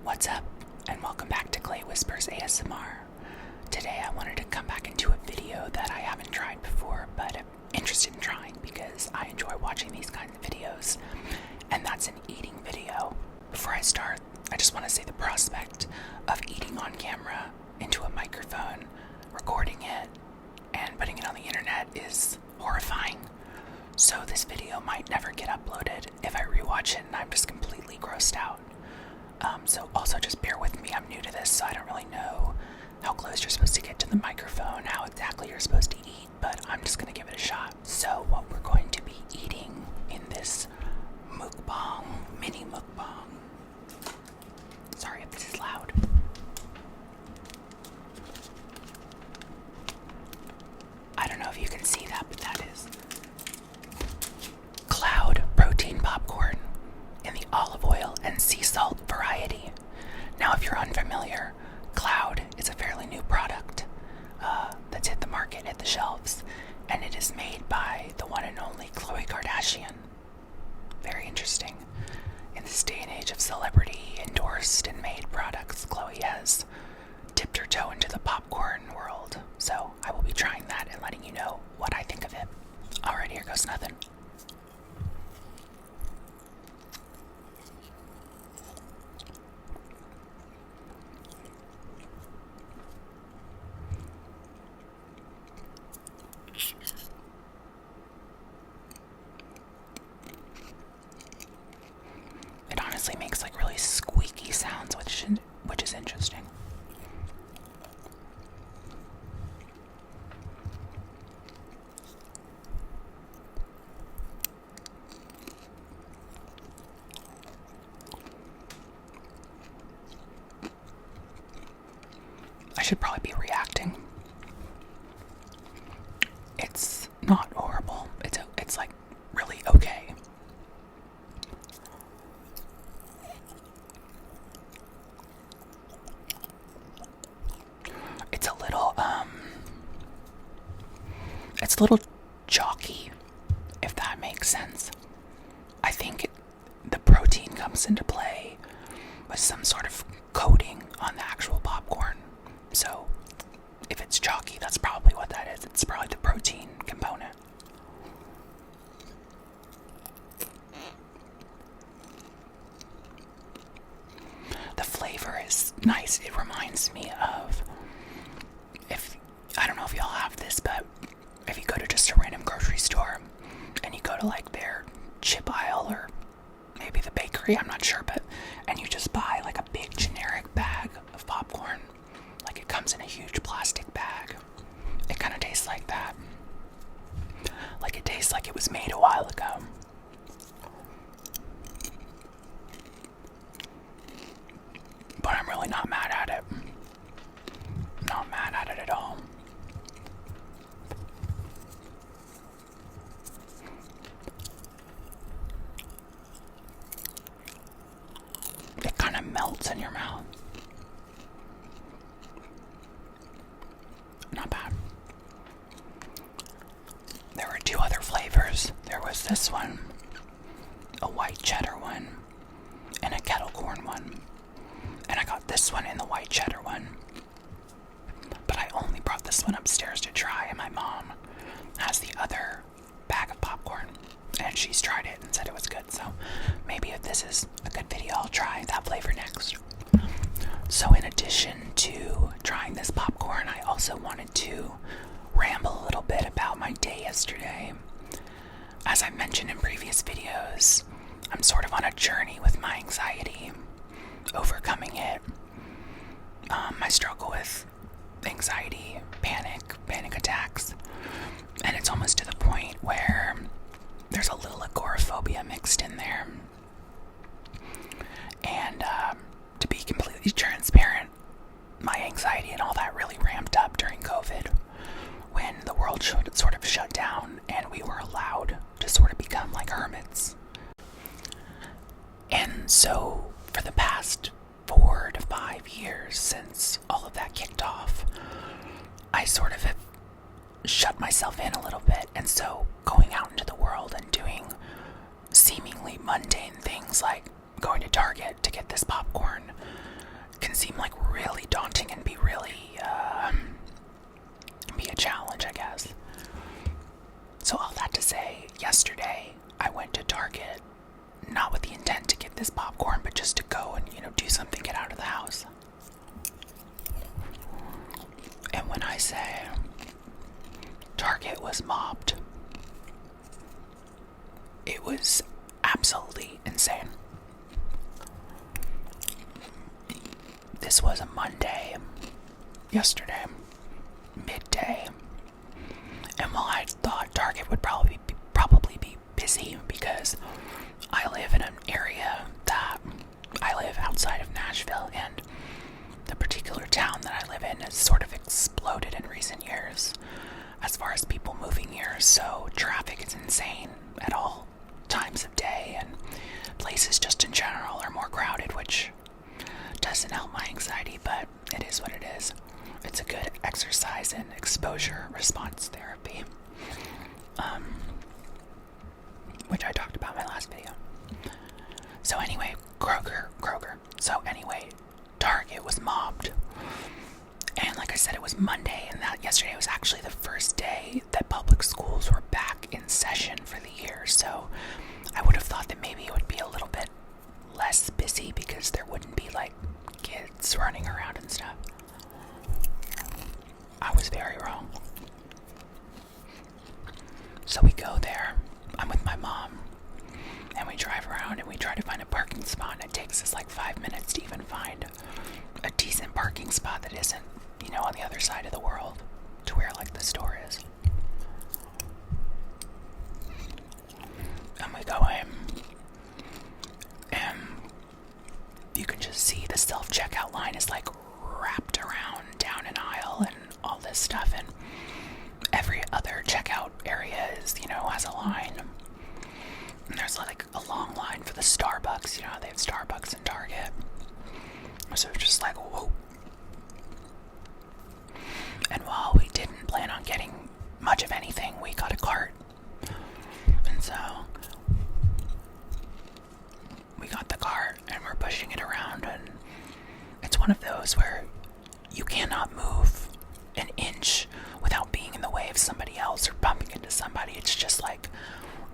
What's up, and welcome back to Khloé Whispers ASMR. Today I wanted to come back into a video that I haven't tried before, but I'm interested in trying because I enjoy watching these kinds of videos, and that's an eating video. Before I start, I just want to say the prospect of eating on camera into a microphone, recording it, and putting it on the internet is horrifying. So this video might never get uploaded if I rewatch it and I'm just completely grossed out. So also just bear with me, I'm new to this, so I don't really know how close you're supposed to get to the microphone, how exactly you're supposed to eat, but I'm just going to give it a shot. So what we're going to be eating in this mukbang, mini mukbang. Sorry if this is loud. I don't know if you can see that, but that is Cloud protein popcorn in the olive oil and sea salt variety. Now, if you're unfamiliar, Cloud is a fairly new product that's hit the market, hit the shelves, and it is made by the one and only Khloé Kardashian. Very interesting. In this day and age of celebrity endorsed and made products, Khloé has dipped her toe into the popcorn world. So I will be trying that and letting you know what I think of it. Alright, here goes nothing. It honestly makes like really squeaky sounds, which is interesting. I should probably be reacting. It's not horrible. It's like really okay. It's a little chalky, if that makes sense. I think the protein comes into play with some sort of coating on the actual popcorn. So if it's chalky, that's probably what that is. It's probably the protein component. The flavor is nice. It reminds me of, I don't know if y'all have this, but if you go to just a random grocery store and you go to like their chip aisle or maybe the bakery, I'm not sure, and you just buy like a big generic bag of popcorn. Like it comes in a huge plastic bag. It kind of tastes like that. Like it tastes like it was made a while ago. But I'm really not mad at it. Not mad at it at all. It kind of melts in your mouth. Not bad. There were two other flavors. There was this one, a white cheddar one, and a kettle corn one. And I got this one in the white cheddar one. But I only brought this one upstairs to try, and my mom has the other bag of popcorn. And she's tried it and said it was good. So maybe if this is a good video, I'll try that flavor next. So in addition to trying this popcorn, I also wanted to ramble a little bit about my day yesterday. As I mentioned in previous videos, I'm sort of on a journey with my anxiety, overcoming it. I struggle with anxiety, panic attacks, and it's almost to the point where there's a little agoraphobia mixed in there. And to be completely transparent, my anxiety and all that really ramped up during COVID, when the world sort of shut down and we were allowed to sort of become like hermits. And so for the past 4 to 5 years since all of that kicked off, I sort of have shut myself in a little bit. And so going out into the world and doing seemingly mundane things like going to Target to get this popcorn seem like really daunting and be really, be a challenge, I guess. So all that to say, yesterday I went to Target, not with the intent to get this popcorn, but just to go and, do something, get out of the house. And when I say Target was mobbed, it was absolutely insane. This was a Monday, yesterday, midday. And while I thought Target would probably be busy because I live in an area that I live outside of Nashville, and the particular town that I live in has sort of exploded in recent years as far as people moving here, so traffic is insane at all times of day, and places just in general are more crowded, which doesn't help my anxiety, but it is what it is. It's a good exercise in exposure response therapy, which I talked about in my last video. So anyway, Kroger. So anyway, Target was mobbed. And like I said, it was Monday, and that yesterday was actually the first day that public schools were back in session for the year. So I would have thought that maybe it would be a little bit less busy because there wouldn't be like kids running around and stuff. I was very wrong. So we go there. I'm with my mom, and we drive around and we try to find a parking spot, and it takes us like 5 minutes to even find a decent parking spot that isn't, on the other side of the world to where like the store is. And we go in, and you can just see the self-checkout line is like wrapped around down an aisle and all this stuff, and every other checkout area is, has a line. And there's like a long line for the Starbucks, they have Starbucks in Target. So it's just like, whoa. And while we didn't plan on getting much of anything, we got a cart. And so we got the cart and we're pushing it around, and it's one of those where you cannot move an inch without being in the way of somebody else or bumping into somebody. It's just like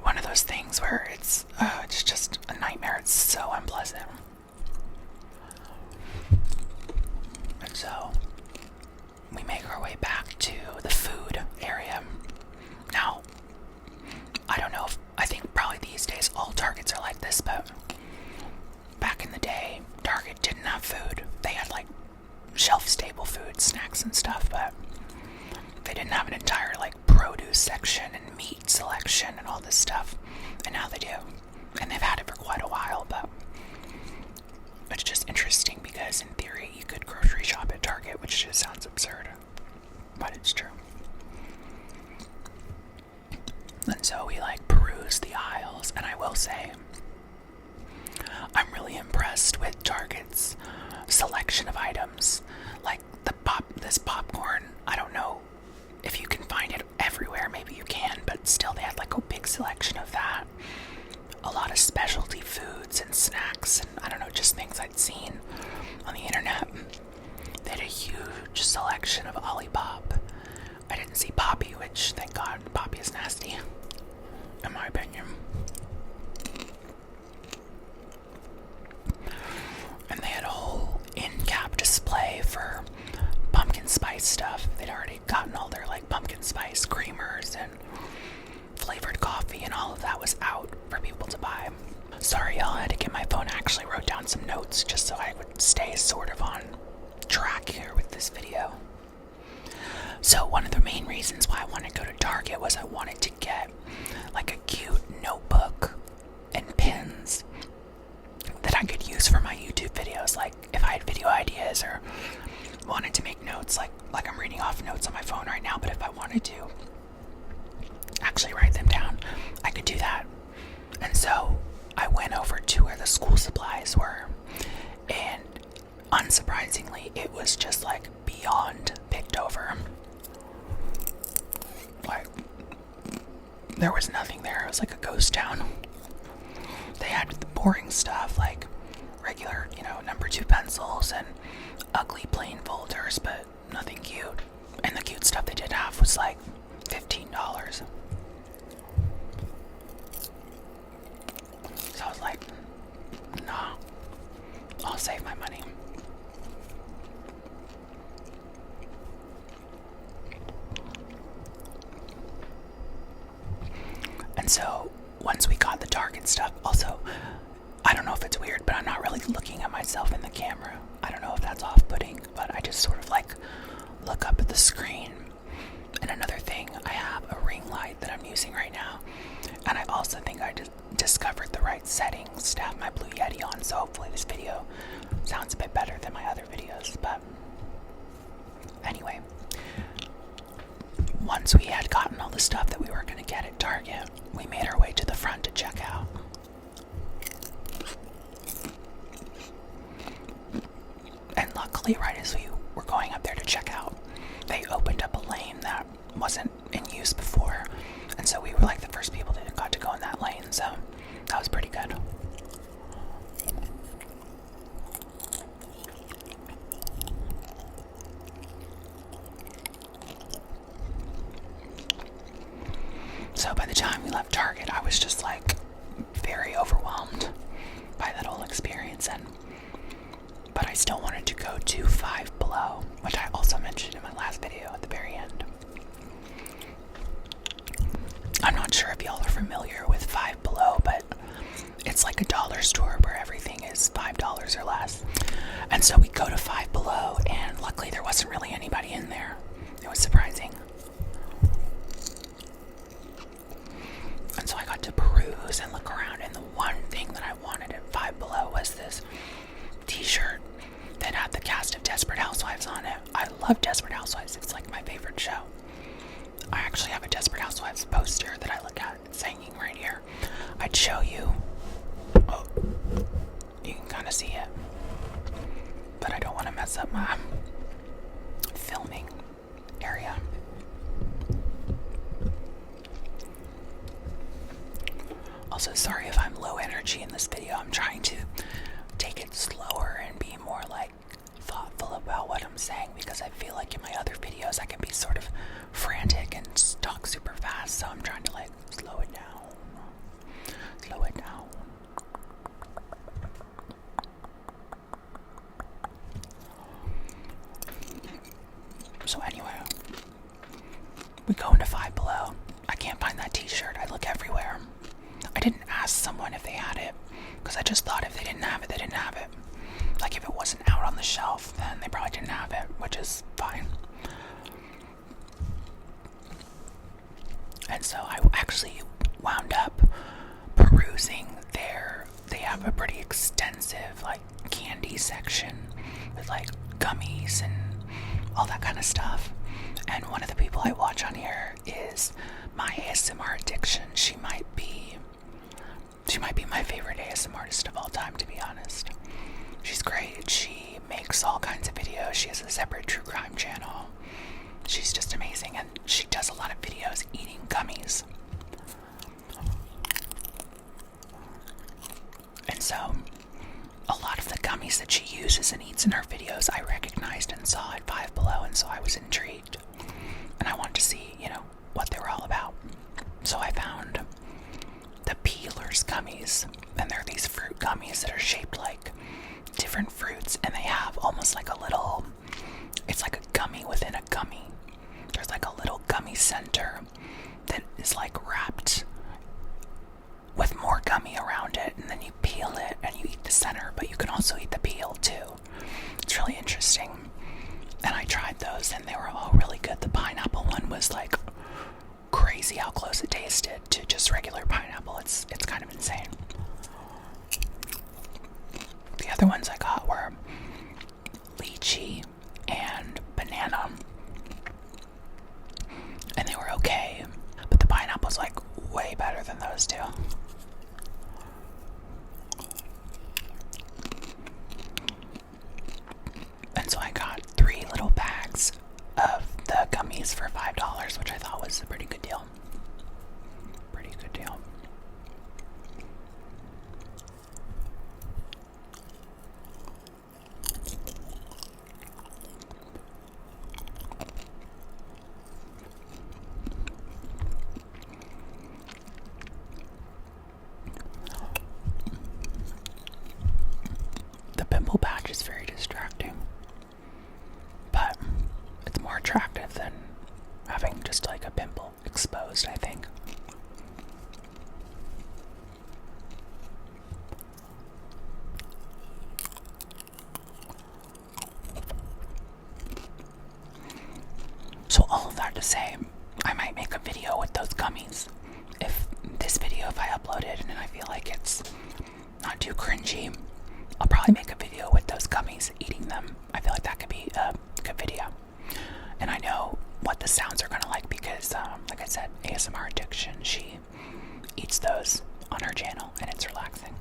one of those things where it's just a nightmare. It's so unpleasant. And so we make our way back to the food area. Now, I think probably these days all Targets are like this, but back in the day, Target didn't have food. They had like shelf-stable food, snacks and stuff, but they didn't have an entire like produce section and meat selection and all this stuff. And now they do. And they've had it for quite a while, but it's just interesting because in theory you could grocery shop at Target, which just sounds absurd, but it's true. And so we like peruse the aisles, and I will say I'm really impressed with Target's selection of items. Like this popcorn, I don't know if you can find it everywhere, maybe you can, but still they had like a big selection of that. A lot of specialty foods and snacks and I don't know, just things I'd seen on the internet. They had a huge selection of Olipop. I didn't see Poppy, which thank God, Poppy is nasty, in my opinion. And they had a whole in-cap display for pumpkin spice stuff. They'd already gotten all their like pumpkin spice creamers and flavored coffee, and all of that was out for people to buy. Sorry y'all, I had to get my phone. I actually wrote down some notes just so I would stay sort of on track here with this video. So one of the main reasons why I wanted to go to Target was I wanted to get like a cute notebook and pens that I could use for my YouTube videos. Like if I had video ideas or wanted to make notes, like I'm reading off notes on my phone right now, but if I wanted to actually write them down, I could do that. And so I went over to where the school supplies were, and unsurprisingly, it was just like beyond picked over. Like, there was nothing there. It was like a ghost town. They had the boring stuff like regular, number 2 pencils and ugly plain folders, but nothing cute. And the cute stuff they did have was like $15. So I was like, nah, I'll save my money. And so once we got the Target stuff, also, I don't know if it's weird, but I'm not really looking at myself in the camera. I don't know if that's off-putting, but I just sort of like look up at the screen. And another thing, I have a ring light that I'm using right now, and I also think I just discovered the right settings to have my Blue Yeti on, so hopefully this video sounds a bit better than my other videos. But anyway, once we had gotten all the stuff that we were going to get at Target, we made our way to the front to check out. And luckily, right as we were going up there to check out, they opened up a lane that wasn't in use before. And so we were like the first people that got to go in that lane, so that was pretty good. So by the time we left Target, I was just like very overwhelmed by that whole experience, but I still wanted to go to Five Below, which I also mentioned in my last video at the very end. I'm not sure if y'all are familiar with Five Below, but it's like a dollar store where everything is $5 or less. And so we go to Five Below, and luckily there wasn't really anybody in there. It was surprising. And so I got to peruse and look around, and the one thing that I wanted at Five Below was this t-shirt that had the cast of Desperate Housewives on it. I love Desperate Housewives. It's like my favorite show. I actually have a Desperate Housewives poster that I look at. It's hanging right here. I'd show you. Oh, you can kind of see it. But I don't want to mess up my filming area. Also, sorry if I'm low energy in this video. I'm trying to take it slower and be more like thoughtful about what I'm saying, because I feel like in my other videos I can be sort of frantic and talk super fast, so I'm trying to like slow it down. Slow it down. So anyway, we go into Five Below. I can't find that t-shirt. I look everywhere. I didn't ask someone if they had it, because I just thought if they didn't have it, they didn't have it. Like if it wasn't out on the shelf, then they probably didn't have it, which is fine. And so I actually wound up perusing there. They have a pretty extensive like candy section with like gummies and all that kind of stuff. And one of the people I watch on here is my ASMR addiction. She might be my favorite ASMR artist of all time, to be honest. She's great. She makes all kinds of videos. She has a separate true crime channel. She's just amazing, and she does a lot of videos eating gummies. And so, a lot of the gummies that she uses and eats in her videos, I recognized and saw at Five Below, and so I was intrigued. And I wanted to see, what they were all about. So I found the Peelers gummies, and they're these fruit gummies that are shaped like different fruits, and they have almost like a little, it's like a gummy within a gummy. There's like a little gummy center that is like wrapped with more gummy around it, and then you peel it and you eat the center, but you can also eat the peel too. It's really interesting. And I tried those, and they were all really good. The pineapple one was like crazy how close it tasted to just regular pineapple. It's kind of insane. The other ones I got were lychee and banana, and they were okay, but the pineapple's like way better than those two. And so I got 3 little bags of the gummies for $5, which I thought was a pretty good deal. Pretty good deal. very distracting. But it's more attractive than having just like a pimple exposed, I think. So all of that to say, I might make a video with those gummies. If I upload it and I feel like it's not too cringy, I'll probably make a video with those gummies eating them. I feel like that could be a good video. And I know what the sounds are gonna like because, like I said, ASMR Addiction, she eats those on her channel and it's relaxing.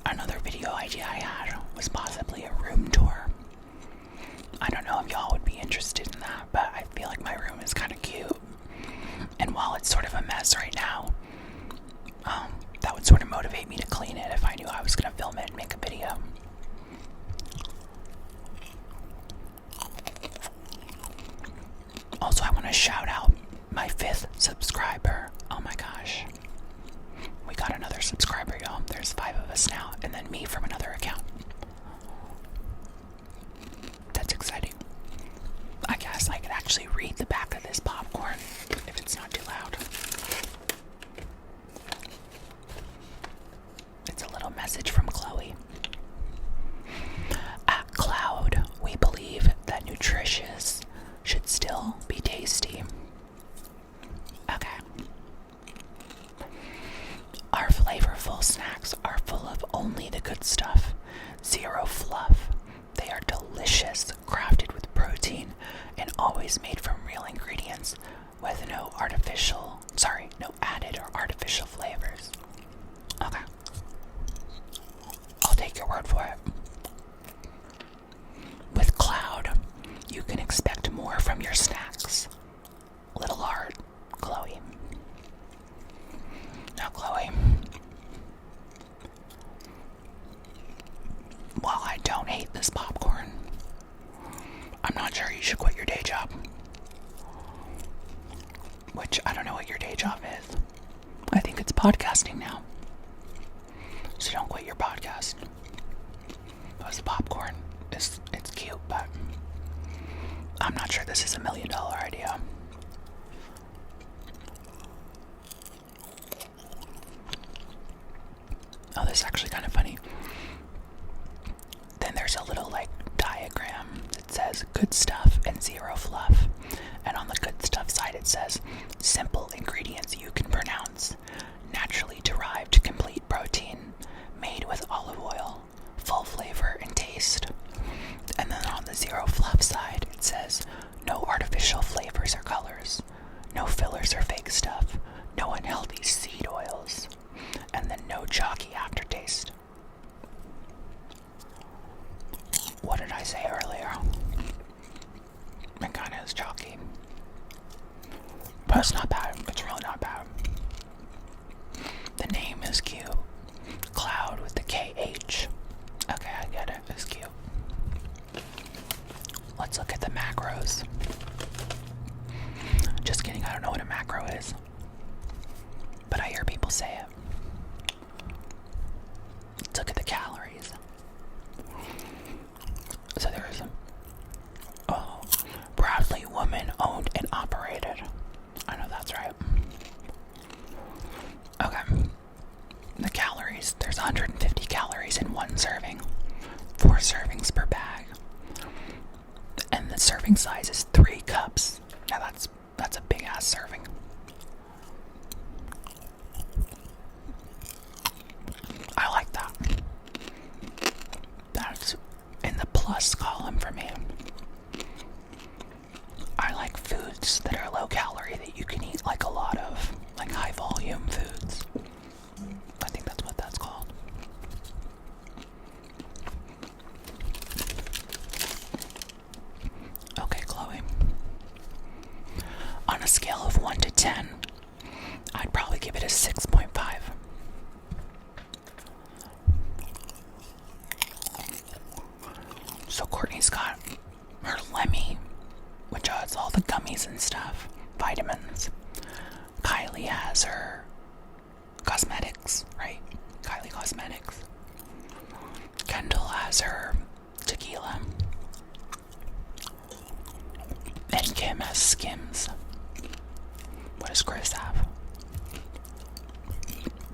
Another video idea I had was possibly a room tour. I don't know if y'all would be interested in that, but I feel like my room is kind of cute. And while it's sort of a mess right now, that would sort of motivate me to clean it if I knew I was going to film it and make a video. Also, I want to shout out my 5th subscriber. Oh my gosh. We got another subscriber, y'all. There's 5 of us now, and then me from another account. That's exciting. I guess I could actually read the back of this popcorn if it's not too loud. It's a little message from Khloé. At Cloud, we believe that nutritious should still be tasty. Okay. Our flavorful snacks are full of only the good stuff, zero fluff. They are delicious, crafted with protein, and always made from real ingredients with no added or artificial flavors. Okay. I'll take your word for it. With Cloud, you can expect more from your snacks. Little heart, Khloé. Now, Khloé, while I don't hate this popcorn, I'm not sure you should quit your day job. Which, I don't know what your day job is. I think it's podcasting now. So don't quit your podcast. Because the popcorn, it's cute, but I'm not sure this is $1 million idea. Oh, this is actually kind of funny. Then there's a little diagram that says good stuff and zero fluff. And on the good stuff side it says simple ingredients you can pronounce, naturally derived complete protein, made with olive oil, full flavor and taste. And then on the zero fluff side it says no artificial flavors or colors, no fillers or fake stuff, no unhealthy seed oils, and then no chalky aftertaste. What did I say earlier? It kind of is chalky. But it's not bad. It's really not bad. The name is cute. Cloud with the KH. Okay, I get it. It's cute. Let's look at the macros. Just kidding, I don't know what a macro is. But I hear people say it. Let's look at the calories. So there's proudly woman owned and operated. I know that's right. Okay. The calories. There's 150 calories in one serving. 4 servings per bag. And the serving size is 3 cups. Now that's a big ass serving. I like that. That's in the plus column for me. I like foods that are low calorie that you can eat a lot of, like high volume foods. I think that's what that's called. Okay, Khloé. On a scale of 1 to 10, I'd probably give it a 6.5. So Courtney's got her Lemmy, which has all the gummies and stuff. vitamins. Kylie has her cosmetics, right? Kylie Cosmetics. Kendall has her tequila. And Kim has Skims. What does Chris have?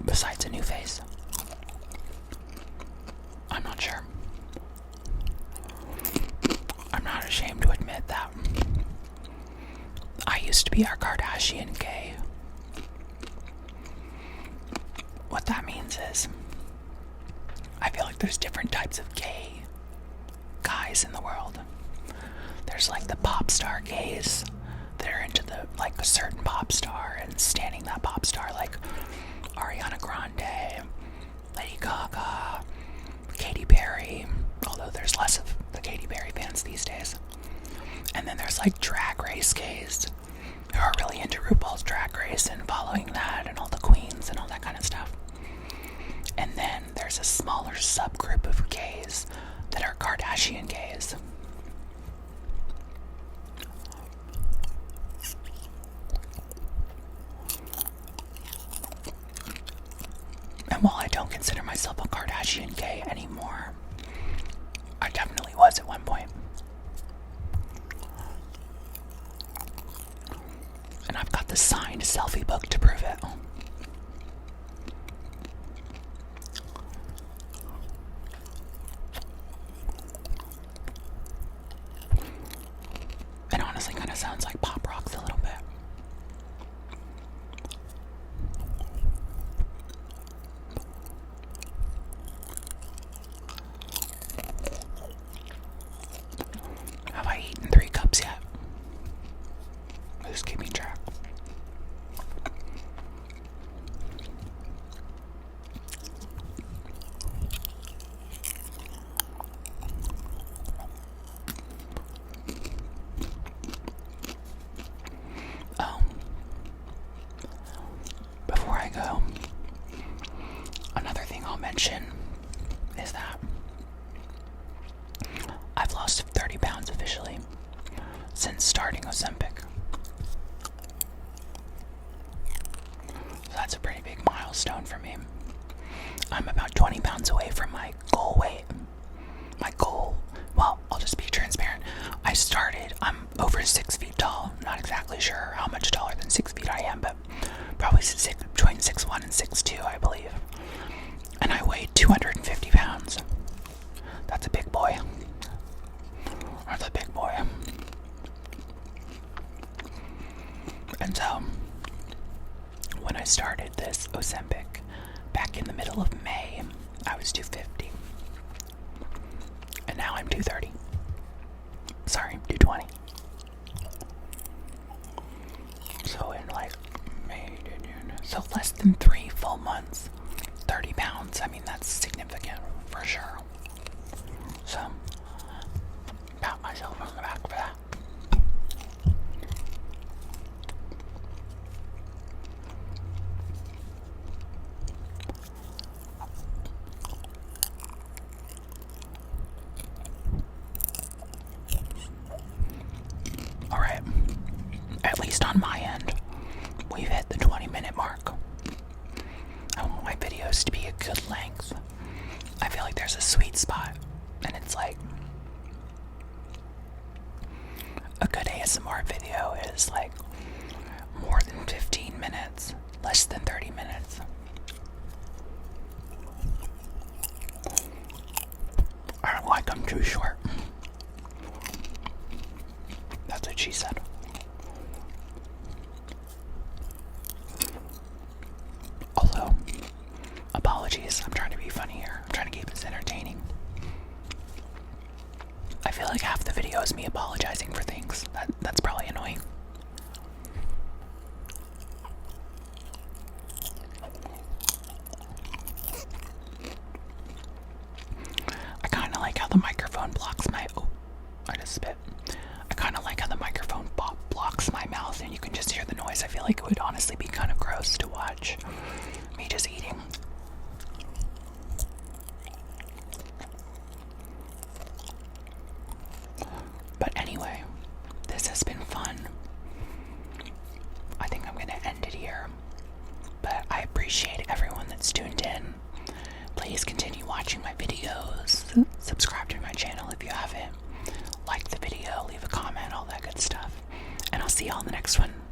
Besides a new face? I'm not sure. I'm not ashamed to admit that I used to be our Kardashian gay. What that means is, I feel like there's different types of gay guys in the world. There's like the pop star gays that are into like a certain pop star and standing that pop star, like Ariana Grande, Lady Gaga, Katy Perry, although there's less of the Katy Perry fans these days. And then there's like drag race gays who are really into RuPaul's Drag Race and following that and all the queens and all that kind of stuff. And then there's a smaller subgroup of gays that are Kardashian gays. And while I don't consider myself a Kardashian gay anymore, I definitely was at one point. And I've got the signed selfie book to prove it. It honestly kind of sounds like Pop Rocks a little bit. Have I eaten 3 cups yet? Who's keeping track? Before I go, another thing I'll mention is that I've lost 30 pounds officially since starting Ozempic. So that's a pretty big milestone for me. I'm about 20 pounds away from my goal weight. My goal, well, I'll just be transparent. I'm over 6 feet tall. Not exactly sure how much taller than 6 feet I am, but probably between 6'1" and 6'2", I believe. And I weigh 250 pounds. That's a big boy. That's a big boy. And so, when I started this Ozempic back in the middle of May, I was 250. And now I'm 230. Sorry, 220. So in like May, so less than 3 full months, 30 pounds. I mean, that's significant for sure. So, pat myself on the back for that. Alright, at least on my end, we've hit the 20-minute mark. I want my videos to be a good length. I feel like there's a sweet spot, and it's like a good ASMR video is like more than 15 minutes, less than 30 minutes. I don't like them too short. That's what she said. Although, apologies, I'm trying to be funny here. I'm trying to keep this entertaining. I feel like half the video is me apologizing for things. That's probably annoying. I kind of like how the microphone blocks my... Oh, I just spit. I kind of like how the microphone blocks my mouth and you can just hear the noise. I feel like it would honestly be kind of gross to watch me just eating. But anyway, this has been fun. appreciate everyone that's tuned in. Please continue watching my videos. Subscribe to my channel if you haven't. Like the video, leave a comment, all that good stuff. And I'll see you all in the next one.